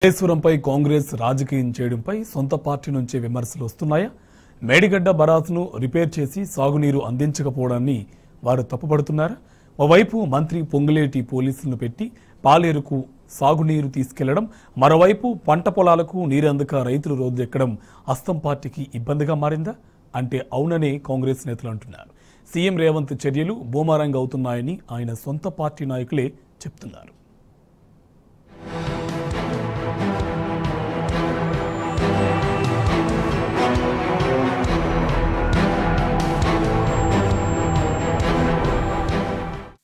కాళేశ్వరంపై కాంగ్రెస్ రాజకీయం చేయడంపై సొంత పార్టీ నుంచే విమర్శలు వస్తున్నాయా? మేడిగడ్డ బరాజ్ను రిపేర్ చేసి సాగునీరు అందించకపోవడాన్ని వారు తప్పుపడుతున్నారా? ఓవైపు మంత్రి పొంగులేటి పోలీసులను పెట్టి పాలేరుకు సాగునీరు తీసుకెళ్లడం, మరోవైపు పంట పొలాలకు నీరు అందక రైతులు రోజెక్కడం హస్తం పార్టీకి ఇబ్బందిగా మారిందా అంటే అవుననే కాంగ్రెస్ నేతలు అంటున్నారు. సీఎం రేవంత్ చర్యలు బూమరాంగ్ అవుతున్నాయని ఆయన సొంత పార్టీ నాయకులే చెప్తున్నారు.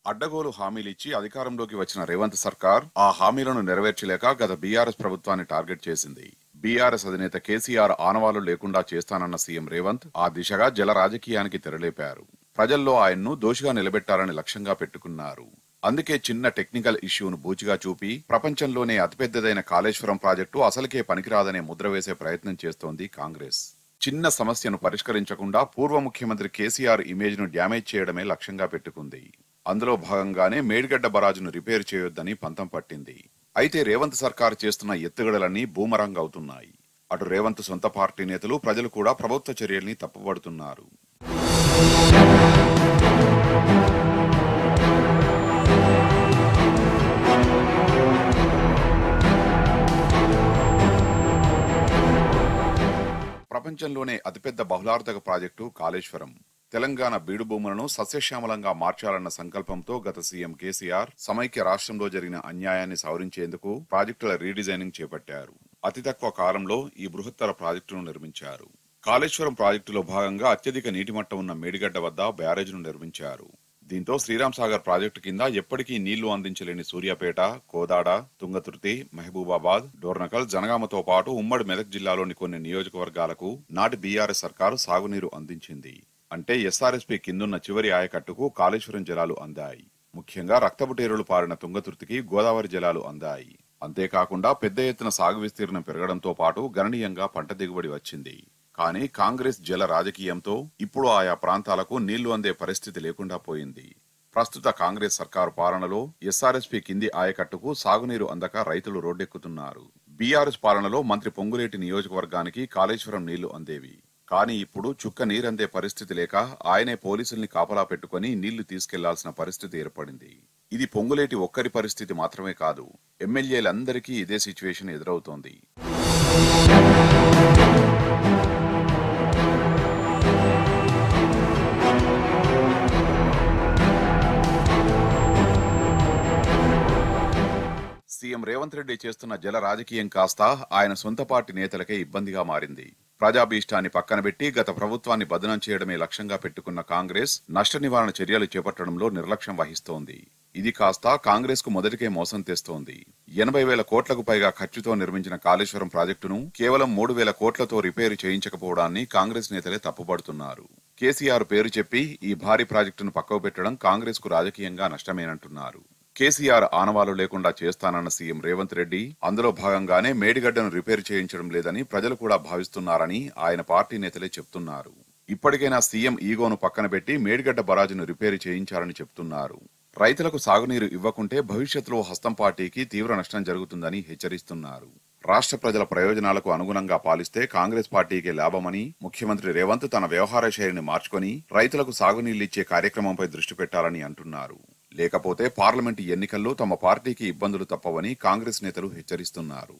అడ్డగోలు హామీలిచ్చి అధికారంలోకి వచ్చిన రేవంత్ సర్కార్ ఆ హామీలను నెరవేర్చలేక గత బీఆర్ఎస్ ప్రభుత్వాన్ని టార్గెట్ చేసింది. బీఆర్ఎస్ అధినేత కేసీఆర్ ఆనవాళ్లు లేకుండా చేస్తానన్న సీఎం రేవంత్ ఆ దిశగా జల రాజకీయానికి తెరలేపారు. ప్రజల్లో ఆయన్ను దోషిగా నిలబెట్టాలని లక్ష్యంగా పెట్టుకున్నారు. అందుకే చిన్న టెక్నికల్ ఇష్యూను బూచిగా చూపి ప్రపంచంలోనే అతిపెద్దదైన కాళేశ్వరం ప్రాజెక్టు అసలుకే పనికిరాదనే ముద్ర వేసే ప్రయత్నం చేస్తోంది కాంగ్రెస్. చిన్న సమస్యను పరిష్కరించకుండా పూర్వ ముఖ్యమంత్రి కేసీఆర్ ఇమేజ్ ను డ్యామేజ్ చేయడమే లక్ష్యంగా పెట్టుకుంది. అందులో భాగంగానే మేడిగడ్డ బరాజును రిపేర్ చేయొద్దని పంతం పట్టింది. అయితే రేవంత్ సర్కార్ చేస్తున్న ఎత్తుగడలన్నీ బూమరాంగ్ అవుతున్నాయి. అటు రేవంత్ సొంత పార్టీ నేతలు, ప్రజలు కూడా ప్రభుత్వ చర్యల్ని తప్పుపడుతున్నారు. ప్రపంచంలోనే అతిపెద్ద బహుళార్థక ప్రాజెక్టు కాళేశ్వరం. తెలంగాణ బీడు భూములను సస్యశ్యామలంగా మార్చాలన్న సంకల్పంతో గత సీఎం కేసీఆర్ సమైక్య రాష్ట్రంలో జరిగిన అన్యాయాన్ని సవరించేందుకు ప్రాజెక్టుల రీడిజైనింగ్ చేపట్టారు. అతి తక్కువ కాలంలో ఈ బృహత్తర ప్రాజెక్టును నిర్మించారు. కాళేశ్వరం ప్రాజెక్టులో భాగంగా అత్యధిక నీటిమట్టం ఉన్న మేడిగడ్డ వద్ద బ్యారేజ్ను నిర్మించారు. దీంతో శ్రీరామ్ సాగర్ ప్రాజెక్టు కింద ఎప్పటికీ నీళ్లు అందించలేని సూర్యాపేట, కోదాడ, తుంగతుర్తి, మహబూబాబాద్, డోర్నకల్, జనగామతో పాటు ఉమ్మడి మెదక్ జిల్లాలోని కొన్ని నియోజకవర్గాలకు నాటి బీఆర్ఎస్ సర్కారు సాగునీరు అందించింది. అంటే ఎస్ఆర్ఎస్పీ కిందున్న చివరి ఆయకట్టుకు కాళేశ్వరం జలాలు అందాయి. ముఖ్యంగా రక్తపుటేరులు పారిన తుంగతుర్తికి గోదావరి జలాలు అందాయి. అంతేకాకుండా పెద్ద ఎత్తున సాగు విస్తీర్ణం పెరగడంతో పాటు గణనీయంగా పంట దిగుబడి వచ్చింది. కానీ కాంగ్రెస్ జల రాజకీయంతో ఇప్పుడు ఆయా ప్రాంతాలకు నీళ్లు అందే పరిస్థితి లేకుండా పోయింది. ప్రస్తుత కాంగ్రెస్ సర్కారు పాలనలో ఎస్ఆర్ఎస్పీ కింది ఆయకట్టుకు సాగునీరు అందక రైతులు రోడ్డెక్కుతున్నారు. బీఆర్ఎస్ పాలనలో మంత్రి పొంగులేటి నియోజకవర్గానికి కాళేశ్వరం నీళ్లు అందేవి. కానీ ఇప్పుడు చుక్క నీరందే పరిస్థితి లేక ఆయనే పోలీసుల్ని కాపలా పెట్టుకుని నీళ్లు తీసుకెళ్లాల్సిన పరిస్థితి ఏర్పడింది. ఇది పొంగులేటి ఒక్కరి పరిస్థితి మాత్రమే కాదు, ఎమ్మెల్యేలందరికీ ఇదే సిచ్యువేషన్ ఎదురవుతోంది. సీఎం రేవంత్ రెడ్డి చేస్తున్న జల రాజకీయం కాస్త ఆయన సొంత పార్టీ నేతలకే ఇబ్బందిగా మారింది. ప్రజాభీష్టాన్ని పక్కన పెట్టి గత ప్రభుత్వాన్ని బదనం చేయడమే లక్ష్యంగా పెట్టుకున్న కాంగ్రెస్ నష్ట నివారణ చర్యలు చేపట్టడంలో నిర్లక్ష్యం వహిస్తోంది. ఇది కాస్త కాంగ్రెస్ కు మొదటికే మోసం తెస్తోంది. 80,000 కోట్లకు పైగా ఖర్చుతో నిర్మించిన కాళేశ్వరం ప్రాజెక్టును కేవలం 3,000 కోట్లతో రిపేరు చేయించకపోవడాన్ని కాంగ్రెస్ నేతలే తప్పుపడుతున్నారు. కేసీఆర్ పేరు చెప్పి ఈ భారీ ప్రాజెక్టును పక్కకు పెట్టడం కాంగ్రెస్ కు రాజకీయంగా నష్టమేనంటున్నారు. కేసీఆర్ ఆనవాలు లేకుండా చేస్తానన్న సీఎం రేవంత్ రెడ్డి అందులో భాగంగానే మేడిగడ్డను రిపేర్ చేయించడం లేదని ప్రజలు కూడా భావిస్తున్నారని ఆయన పార్టీ నేతలే చెప్తున్నారు. ఇప్పటికైనా సీఎం ఈగోను పక్కన పెట్టి మేడిగడ్డ బరాజును రిపేరు చేయించాలని చెప్తున్నారు. రైతులకు సాగునీరు ఇవ్వకుంటే భవిష్యత్తులో హస్తం పార్టీకి తీవ్ర నష్టం జరుగుతుందని హెచ్చరిస్తున్నారు. రాష్ట్ర ప్రజల ప్రయోజనాలకు అనుగుణంగా పాలిస్తే కాంగ్రెస్ పార్టీకే లాభమని ముఖ్యమంత్రి రేవంత్ తన వ్యవహార శైలిని మార్చుకొని రైతులకు సాగునీళ్లిచ్చే కార్యక్రమంపై దృష్టి పెట్టాలని అంటున్నారు. లేకపోతే పార్లమెంటు ఎన్నికల్లో తమ పార్టీకి ఇబ్బందులు తప్పవని కాంగ్రెస్ నేతలు హెచ్చరిస్తున్నారు.